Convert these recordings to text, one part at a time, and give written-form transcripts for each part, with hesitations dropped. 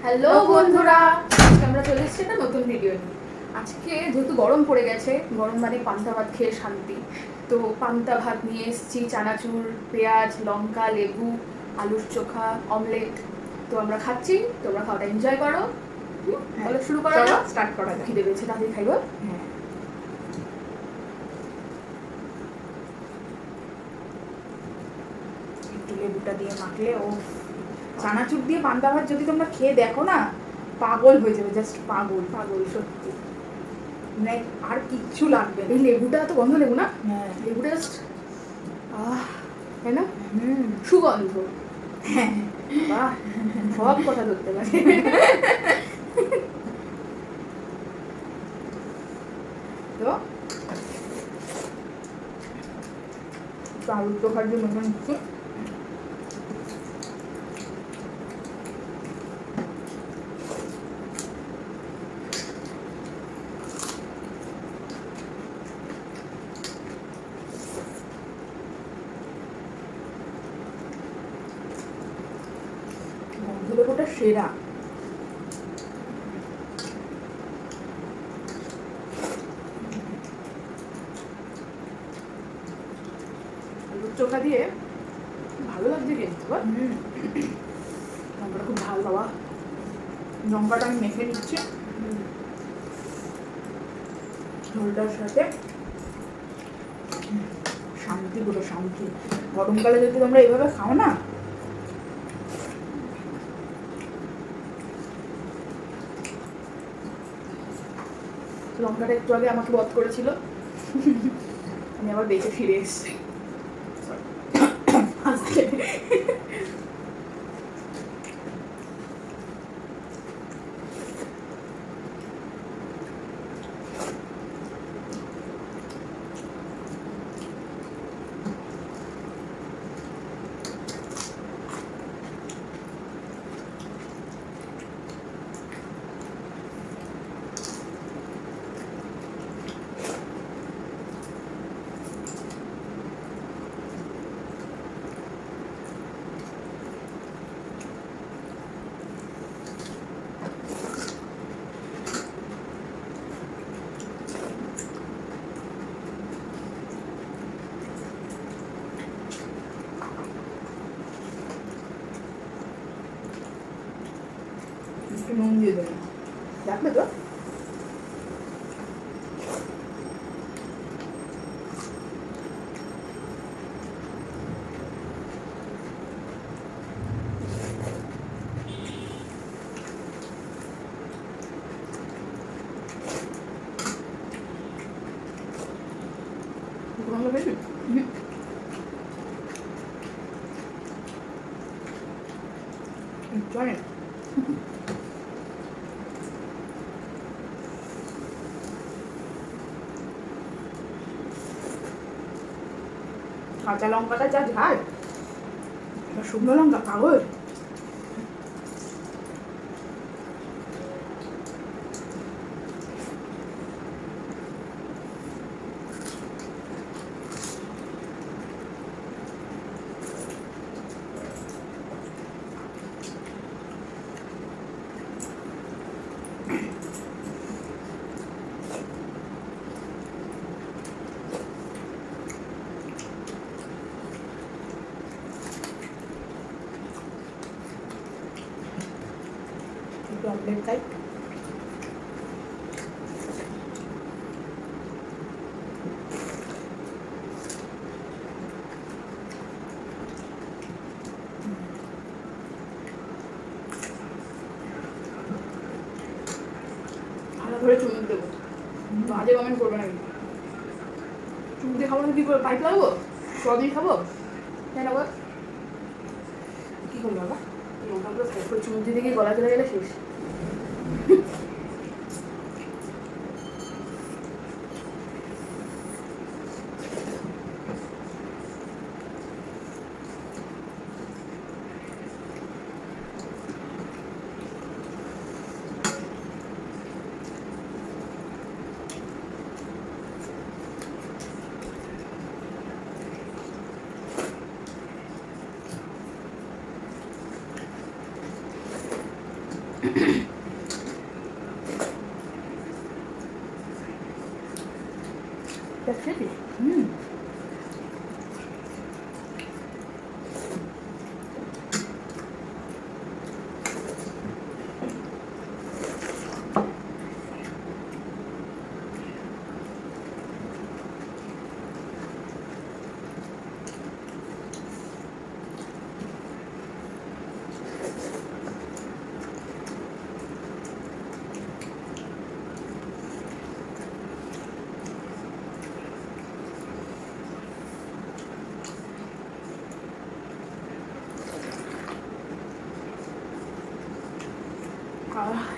Hello বন্ধুরা, আজকে আমরা চলে এসেছি একটা নতুন ভিডিও নিয়ে। আজকে যেহেতু গরম পড়ে গেছে, গরম মানে পান্তা ভাত খেয়ে শান্তি। তো পান্তা ভাত নিয়ে এসেছি, চানাচুর, পেঁয়াজ, লঙ্কা, লেবু, আলুর চোখা, অমলেট। তো আমরা খাচ্ছি, তোমরা খাওয়াটা এনজয় করো। তাহলে শুরু করা যাক, স্টার্ট করা যাক। খিদে পেয়েছে, তাড়াতাড়ি খাইবো। হ্যাঁ, একটু লেবুটা দিয়ে মাখলে ও চানাচুর দিয়ে পান্তা ভাত যদি তোমরা খেয়ে দেখো না, পাগল হয়ে যাবে, জাস্ট পাগল পাগল সত্যি। মানে আর কিচ্ছু লাগবে না। এই লেবুটা তো গন্ধ লেবু না, হ্যাঁ, লেবুটা জাস্ট তাই না, হুম, সুগন্ধ। হ্যাঁ, বাহ, সব কথা ধরতে পারে। তো আলুর চোখার জন্য নিচ্ছি। লেবুটা সেরা। আলুর চোখা দিয়ে ভালো লাগছে কিন্তু, বল। লঙ্কাটা খুব ঝাল বাবা। লঙ্কাটা আমি মেখে নিচ্ছি ঝোলটার সাথে। শান্তি, পুরো শান্তি। গরমকালে যদি তোমরা এইভাবে খাও না, লঙ্কাটা একটু আগে আমাকে বধ করেছিল, আমি আবার বেঁচে ফিরে এসেছি। আজকে একটু নুন দিয়ে দেবো। দেখবে তো, লঙ্কা বেশি চলে কাঁচা লঙ্কাটা যা ঝাল, এবার শুকনো লঙ্কা পাগল। একটু অমলেট খাই। ভালো করে চুমুক দেবো, বাজে কমেন্ট করবে না কিন্তু। চুমুক দিয়ে খাবো না, কি করে পাইপ লাগবো? সবই খাবো, তাই না বল? কি করবো বাবা? লঙ্কাগুলো সাইড করে চুমুক দিতে গিয়ে গলা চলে গেলে শেষ।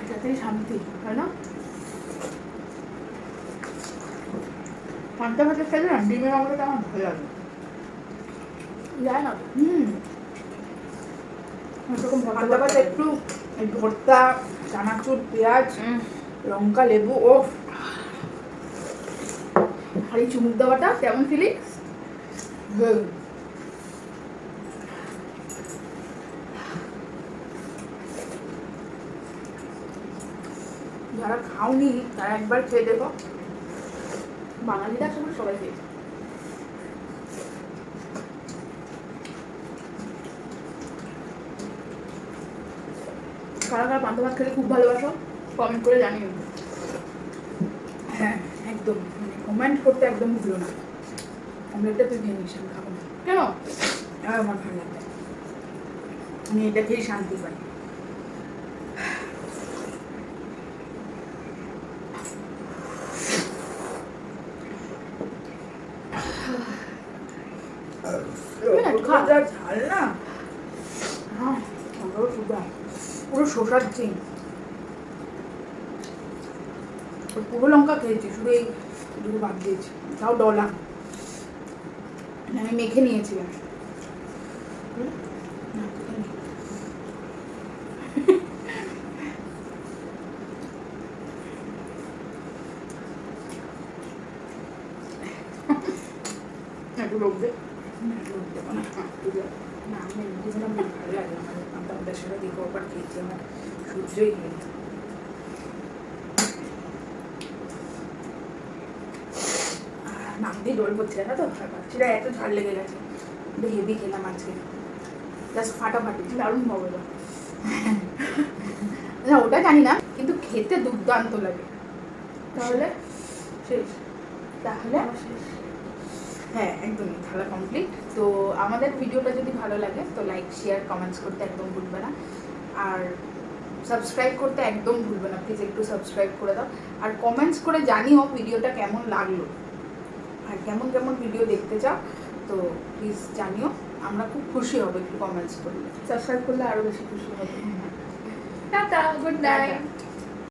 এটাতেই শান্তি, তাই না? পান্তা ভাতের সাথে না ডিমের অমলেট আমার ভালো লাগে। যায় না এরকম পান্তা ভাত একটু এই ভর্তা, চানাচুর, পেঁয়াজ, লঙ্কা, লেবু, ও আর এই চুমুক দেওয়াটা কেমন ফিলিংস? যারা খাওনি তারা একবার খেয়ে দেখো। বাঙালিরা আসলে সবাই খেয়েছে। কারা কারা পান্তা ভাত খেলে খুব ভালোবাসো কমেন্ট করে জানিও। হ্যাঁ একদম, মানে কমেন্ট করতে একদম ভুলো না। অমলেটটা তুই ভেঙে নিস, আমি খাবো না। কেন? আর আমার ভালো লাগে, আমি এটা খেয়ে শান্তি পাই। যা ঝাল না, হ্যাঁ আমরাও সুদা পুরো শসার চিন। পুরো লঙ্কা খেয়েছি, শুধু এই দুটো বাদ দিয়েছি, তাও ডলা আমি মেখে নিয়েছিলাম। না, তোকে নেই। একটু লোক দে। না, লোভ দেবো না। না, আমি এমনিতে আমার ভালো লাগে, আমার পান্তা ভাতের সাথে দেখো আবার খেয়েছি, আমার সূর্যই নেই। নাম দিয়ে ডোল পড়ছে না তো, পাচ্ছিরা এত ঝাল লেগে গেছে, হেভি খেলাম আজকে, জাস্ট ফাটাফাটি। দারুণ হবে না। না ওটা জানি না, কিন্তু খেতে দুর্দান্ত লাগে। তাহলে শেষ? তাহলে আমার শেষ। হ্যাঁ একদমই, খেলা কমপ্লিট। তো আমাদের ভিডিওটা যদি ভালো লাগে তো লাইক, শেয়ার, কমেন্টস করতে একদম ভুলবে না, আর সাবস্ক্রাইব করতে একদম ভুলবে না, প্লিজ একটু সাবস্ক্রাইব করে দাও, আর কমেন্টস করে জানিও ভিডিওটা কেমন লাগলো আর কেমন কেমন ভিডিও দেখতে চাও, তো প্লিজ জানিও, আমরা খুব খুশি হব একটু কমেন্টস করলে। সাবস্ক্রাইব করলে আরো বেশি খুশি হবে। Tata, good night.